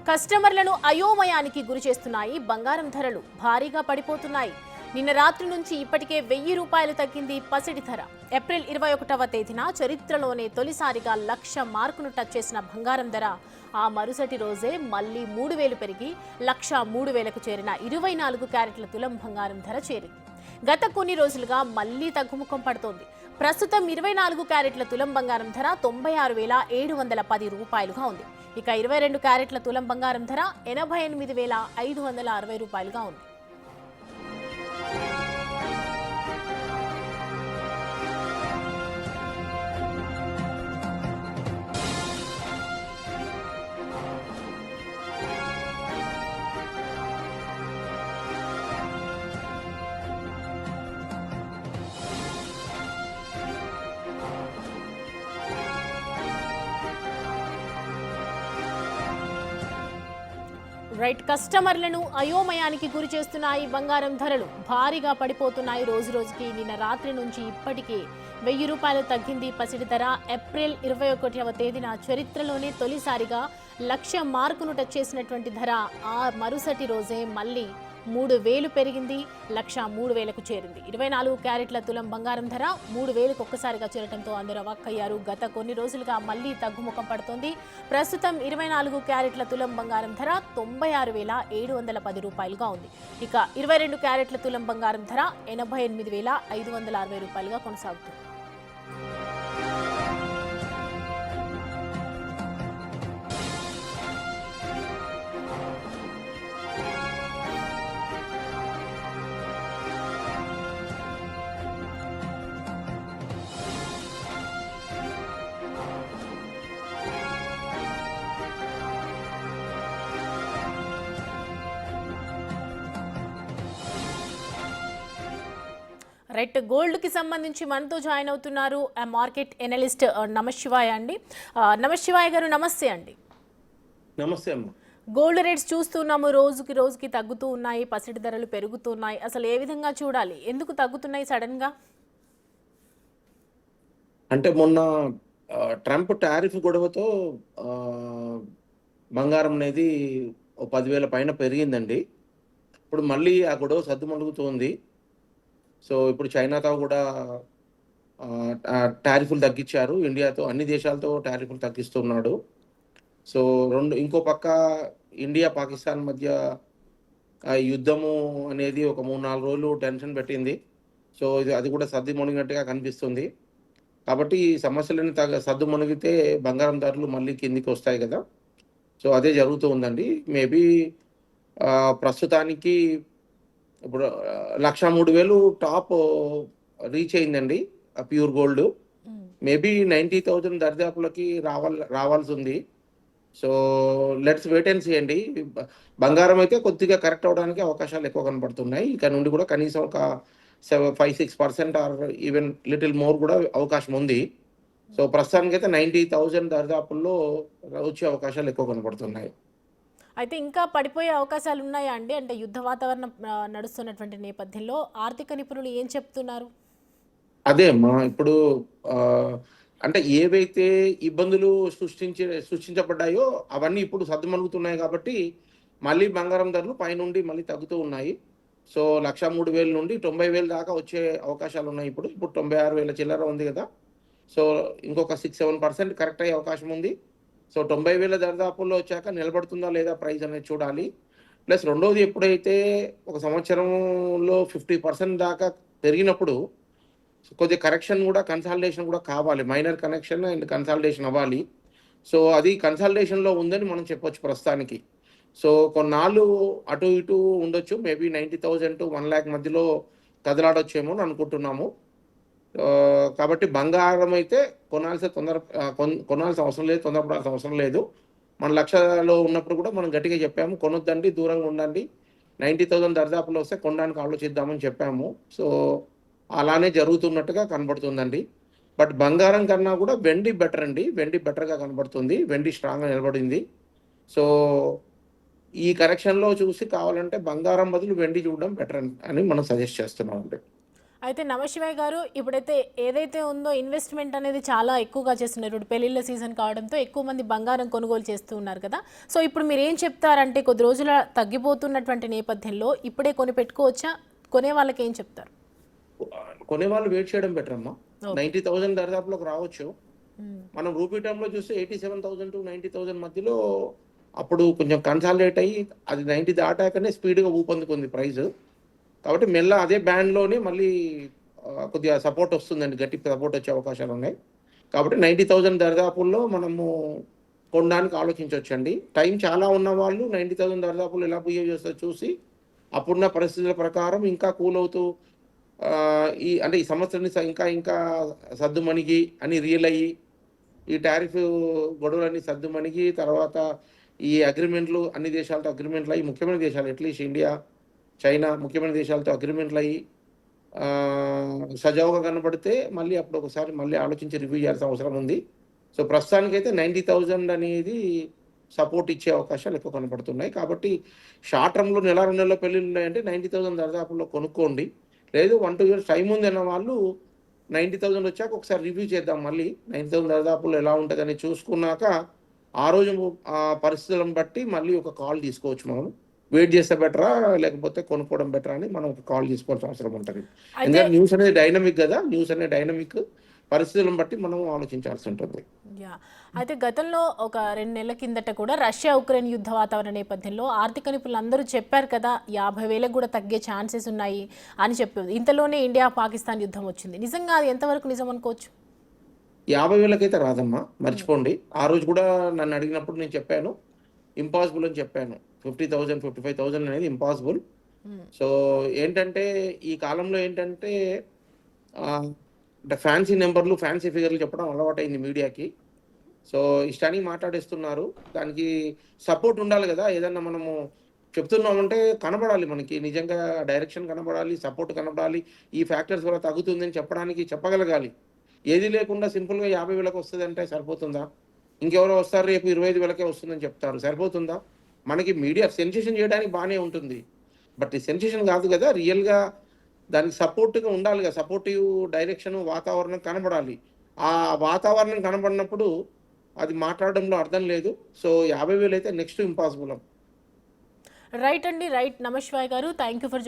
కస్టమర్లను అయోమయానికి గురి చేస్తున్నాయి. బంగారం ధరలు భారీగా పడిపోతున్నాయి. నిన్న రాత్రి నుంచి ఇప్పటికే 1000 రూపాయలు తగ్గింది పసిడి ధర. ఏప్రిల్ 21వ తేదీన చరిత్రలోనే తొలిసారిగా 1,00,000 మార్కును టచ్ చేసిన బంగారం ధర ఆ మరుసటి రోజే మళ్లీ 3000 పెరిగి 1,03,000కు చేరిన 24 క్యారెట్ల తులం బంగారం ధర చేరింది. గత కొన్ని రోజులుగా మళ్లీ తగ్గుముఖం పడుతోంది. ప్రస్తుతం 24 క్యారెట్ల తులం బంగారం ధర 96,710 రూపాయలుగా ఉంది. ఇక 22 క్యారెట్ల తులం బంగారం ధర 88,560 రూపాయలుగా ఉంది. రైట్, కస్టమర్లను అయోమయానికి గురి చేస్తున్నాయి. బంగారం ధరలు భారీగా పడిపోతున్నాయి రోజు రోజుకి. నిన్న రాత్రి నుంచి ఇప్పటికే 1000 రూపాయలు తగ్గింది పసిడి ధర. ఏప్రిల్ 21వ తేదీన చరిత్రలోనే తొలిసారిగా 1,00,000 మార్కును టచ్ చేసినటువంటి ధర ఆ మరుసటి రోజే మళ్ళీ 3000 పెరిగింది, 1,03,000కు చేరింది. 24 క్యారెట్ల తులం బంగారం ధర 3000కు ఒక్కసారిగా చేరడంతో అందరూ అవాక్కయ్యారు. గత కొన్ని రోజులుగా మళ్లీ తగ్గుముఖం పడుతోంది. ప్రస్తుతం 24 క్యారెట్ల తులం బంగారం ధర 96,710 రూపాయలుగా ఉంది. ఇక 22 క్యారెట్ల తులం బంగారం ధర 88,560 రూపాయలుగా కొనసాగుతుంది. రైట్, గోల్డ్ కి సంబంధించి మనతో జాయిన్ అవుతున్నారు మార్కెట్ ఎనలిస్ట్ నమశివాయ అండి. నమశివాయ గారు, నమస్తే అండి. నమస్తే అమ్మ. గోల్డ్ రేట్స్ చూస్తున్నాము, రోజుకి రోజుకి తగ్గుతూ ఉన్నాయి, పసిడి ధరలు పెరుగుతున్నాయి. అసలు ఏ విధంగా చూడాలి, ఎందుకు తగ్గుతున్నాయి సడన్ గా? అంటే మొన్న ట్రంప్ టారిఫ్ గొడవతో బంగారం అనేది 10,000 పైన పెరిగిందండి. ఇప్పుడు మళ్ళీ ఆ గొడవ సద్దుమణుగుతోంది. సో ఇప్పుడు చైనాతో కూడా టారిఫ్లు తగ్గించారు. ఇండియాతో, అన్ని దేశాలతో టారిఫ్లు తగ్గిస్తున్నాడు. సో ఇంకో పక్క ఇండియా పాకిస్తాన్ మధ్య యుద్ధము అనేది ఒక 3-4 రోజులు టెన్షన్ పెట్టింది. సో అది కూడా సద్దుమణిగినట్టుగా కనిపిస్తుంది. కాబట్టి ఈ సమస్యలను సద్దుమణిగితే బంగారం ధరలు మళ్ళీ కిందికి వస్తాయి కదా. సో అదే జరుగుతూ ఉందండి. మేబీ ప్రస్తుతానికి ఇప్పుడు 1,03,000 టాప్ రీచ్ అయిందండి ప్యూర్ గోల్డ్. మేబీ 90,000 దరిదాపులకి రావాల్సి ఉంది. So let's wait and see అండి. బంగారం అయితే కొద్దిగా కరెక్ట్ అవడానికి అవకాశాలు ఎక్కువ కనబడుతున్నాయి. ఇక నుండి కూడా కనీసం ఒక 5-6% ఆర్ ఈవెన్ లిటిల్ మోర్ కూడా అవకాశం ఉంది. సో ప్రస్తుతానికి అయితే 90,000 దరిదాపుల్లో వచ్చే అవకాశాలు ఎక్కువ కనబడుతున్నాయి. అయితే ఇంకా పడిపోయే అవకాశాలు ఉన్నాయా అండి? అంటే యుద్ధ వాతావరణం నడుస్తున్నటువంటి నేపథ్యంలో ఆర్థిక నిపుణులు ఏం చెప్తున్నారు? అదే అమ్మా, ఇప్పుడు అంటే ఏవైతే ఇబ్బందులు సృష్టించబడ్డాయో అవన్నీ ఇప్పుడు సద్దుమణుగుతున్నాయి. కాబట్టి మళ్ళీ బంగారం ధరలు పైనుండి మళ్ళీ తగ్గుతూ ఉన్నాయి. సో 1,03,000 నుండి 90,000 దాకా వచ్చే అవకాశాలు ఉన్నాయి. ఇప్పుడు 96,000 చిల్లర ఉంది కదా. సో ఇంకొక 6-7% కరెక్ట్ అయ్యే అవకాశం ఉంది. సో 90,000 దరిదాపుల్లో వచ్చాక నిలబడుతుందా లేదా ప్రైస్ అనేది చూడాలి. ప్లస్ రెండోది, ఎప్పుడైతే ఒక సంవత్సరంలో 50% దాకా పెరిగినప్పుడు కొద్దిగా కరెక్షన్ కూడా, కన్సాలిడేషన్ కూడా కావాలి. మైనర్ కనెక్షన్ అండ్ కన్సాలిడేషన్ అవ్వాలి. సో అది కన్సాలిడేషన్లో ఉందని మనం చెప్పొచ్చు ప్రస్తుతానికి. సో కొన్నాళ్ళు అటు ఇటు ఉండొచ్చు. మేబీ 90,000 to 1,00,000 మధ్యలో కదలాడొచ్చేమో అని అనుకుంటున్నాము. కాబట్టి బంగారం అయితే కొనాల్సిన అవసరం లేదు, తొందరపడాల్సిన అవసరం లేదు. మన లక్షలో ఉన్నప్పుడు కూడా మనం గట్టిగా చెప్పాము, కొనొద్దండి, దూరంగా ఉండండి, 90,000 దరిదాపులో వస్తే కొనడానికి ఆలోచిద్దామని చెప్పాము. సో అలానే జరుగుతున్నట్టుగా కనబడుతుందండి. బట్ బంగారం కన్నా కూడా వెండి బెటర్ అండి. వెండి బెటర్గా కనబడుతుంది. వెండి స్ట్రాంగ్గా నిలబడింది. సో ఈ కరెక్షన్లో చూసి కావాలంటే బంగారం బదులు వెండి చూడడం బెటర్ అని మనం సజెస్ట్ చేస్తున్నాం అండి. అయితే నమశివాయ్ గారు ఇప్పుడైతే ఏదైతే ఉందో ఇన్వెస్ట్మెంట్ అనేది చాలా ఎక్కువగా చేస్తున్నారు. ఇప్పుడు పెళ్లిళ్ళ సీజన్ కావడంతో ఎక్కువ మంది బంగారం కొనుగోలు చేస్తూ ఉన్నారు కదా. సో ఇప్పుడు మీరు ఏం చెప్తారంటే కొద్ది రోజుల తగ్గిపోతున్నటువంటి నేపథ్యంలో ఇప్పుడే కొని పెట్టుకోవచ్చా? కొనే వాళ్ళకి ఏం చెప్తారు? కొనేవాళ్ళు వెయిట్ చేయడం బెటర్ అమ్మా. ఓకే. 90,000 దరిదాపులోకి రావచ్చు. మనం రూపీ టర్మ్‌లో చూస్తే 87,000-90,000 మధ్యలో అప్పుడు కొంచెం కన్సాలిడేట్ అయ్యి అది 90 దాటాకనే స్పీడ్‌గా ఊపందుకుంది ప్రైస్. కాబట్టి మెల్ల అదే బ్యాండ్‌లోనే మళ్ళీ కొద్దిగా సపోర్ట్ వస్తుందండి. గట్టి సపోర్ట్ వచ్చే అవకాశాలు ఉన్నాయి. కాబట్టి 90,000 దరిదాపుల్లో మనము కొనడానికి ఆలోచించొచ్చండి. టైం చాలా ఉన్నవాళ్ళు 90,000 దరిదాపుల్లో ఎలా బిహేవ్ చేస్తారో చూసి అప్పుడున్న పరిస్థితుల ప్రకారం ఇంకా కూల్ అవుతూ ఈ సంవత్సరాన్ని ఇంకా ఇంకా సద్దుమణిగి అని రియల్ అయ్యి ఈ టారిఫ్ గొడవలన్నీ సద్దుమణిగి తర్వాత ఈ అగ్రిమెంట్లు అన్ని దేశాలతో అగ్రిమెంట్లు అయ్యి ముఖ్యమైన దేశాలు అట్లీస్ట్ ఇండియా, చైనా ముఖ్యమైన దేశాలతో అగ్రిమెంట్లు అయ్యి సజావుగా కనబడితే మళ్ళీ అప్పుడు ఒకసారి మళ్ళీ ఆలోచించి రివ్యూ చేయాల్సిన అవసరం ఉంది. సో ప్రస్తుతానికైతే 90,000 అనేది సపోర్ట్ ఇచ్చే అవకాశాలు ఎక్కువ కనపడుతున్నాయి. కాబట్టి షార్ట్ టర్మ్‌లో నెల 2 నెలల్లో పెళ్ళిళ్ళు ఉన్నాయంటే 90,000 దరిదాపుల్లో కొనుక్కోండి. లేదు 1, 2 ఇయర్స్ టైం ఉందన్న వాళ్ళు 90,000 వచ్చాక ఒకసారి రివ్యూ చేద్దాం మళ్ళీ. 90,000 దరిదాపుల్లో ఎలా ఉంటదని చూసుకున్నాక ఆ రోజు పరిస్థితులను బట్టి మళ్ళీ ఒక కాల్ తీసుకోవచ్చు మనం. వెయిట్ చేస్తే బెటరా? లేకపోతే కొనుక్కోవడం బెటరా అని మనం ఒక కాల్ తీసుకోవాల్సిన అవసరం ఉంటది. అయితే ఎందుకంటే న్యూస్ అనేది డైనమిక్ గదా! న్యూస్ అనేది డైనమిక్. పరిస్థితులను బట్టి మనం ఆలోచించాల్సి ఉంటుంది. యాహ్! అయితే గతంలో ఒక 2 నెలల కిందట కూడా రష్యా, ఉక్రెయిన్ యుద్ధ వాతావరణ నేపథ్యంలో ఆర్థిక నిపుణులందరూ చెప్పారు కదా 50,000కి కూడా తగ్గే ఛాన్సెస్ ఉన్నాయి అని చెప్పారు. ఇంతలోనే ఇండియా, పాకిస్తాన్ యుద్ధం వచ్చింది. నిజంగా అది ఎంతవరకు నిజం అనుకోవచ్చు? 50,000కైతే రాదమ్మా. మర్చిపోండి. ఆ రోజు కూడా నన్ను అడిగినప్పుడు నేను చెప్పాను. ఇంపాసిబుల్ అని చెప్పాను. 50,000, 55,000 అనేది ఇంపాసిబుల్. హ్మ్. సో ఏంటంటే ఈ కాలంలో ఏంటంటే అంటే ఫ్యాన్సీ నెంబర్లు, ఫ్యాన్సీ ఫిగర్‌లు చెప్పడం అలవాటైంది మీడియాకి. సో ఇష్టానికి మాట్లాడేస్తున్నారు. దానికి సపోర్ట్ ఉండాలి గదా! ఏదన్నా మనము చెప్తున్నామంటే కనబడాలి మనకి. నిజంగా డైరెక్షన్ కనబడాలి, సపోర్ట్ కనబడాలి. ఈ ఫ్యాక్టర్స్ వల్ల తగ్గుతుందని చెప్పడానికి చెప్పగలగాలి. ఏది లేకుండా సింపుల్‌గా 50,000కి వస్తదంటే సరిపోతుందా? ఇంకెవరో వస్తారు రేపు 25,000కే వస్తుందని చెప్తారు. సరిపోతుందా? మనకి మీడియా సెన్సేషన్ చేయడానికి బానే ఉంటుంది. బట్ ఈ సెన్సేషన్ కాదు గదా! రియల్‌గా దానికి సపోర్ట్‌గా ఉండాలి గదా! సపోర్టివ్ డైరెక్షన్, వాతావరణం కనబడాలి. ఆ వాతావరణం కనబడినప్పుడు అది మాట్లాడడంలో అర్థం లేదు. సో 50,000 అయితే నెక్స్ట్ ఇంపాసిబుల్. రైట్ అండి. రైట్ నమశివాయ్ గారు. Thank you for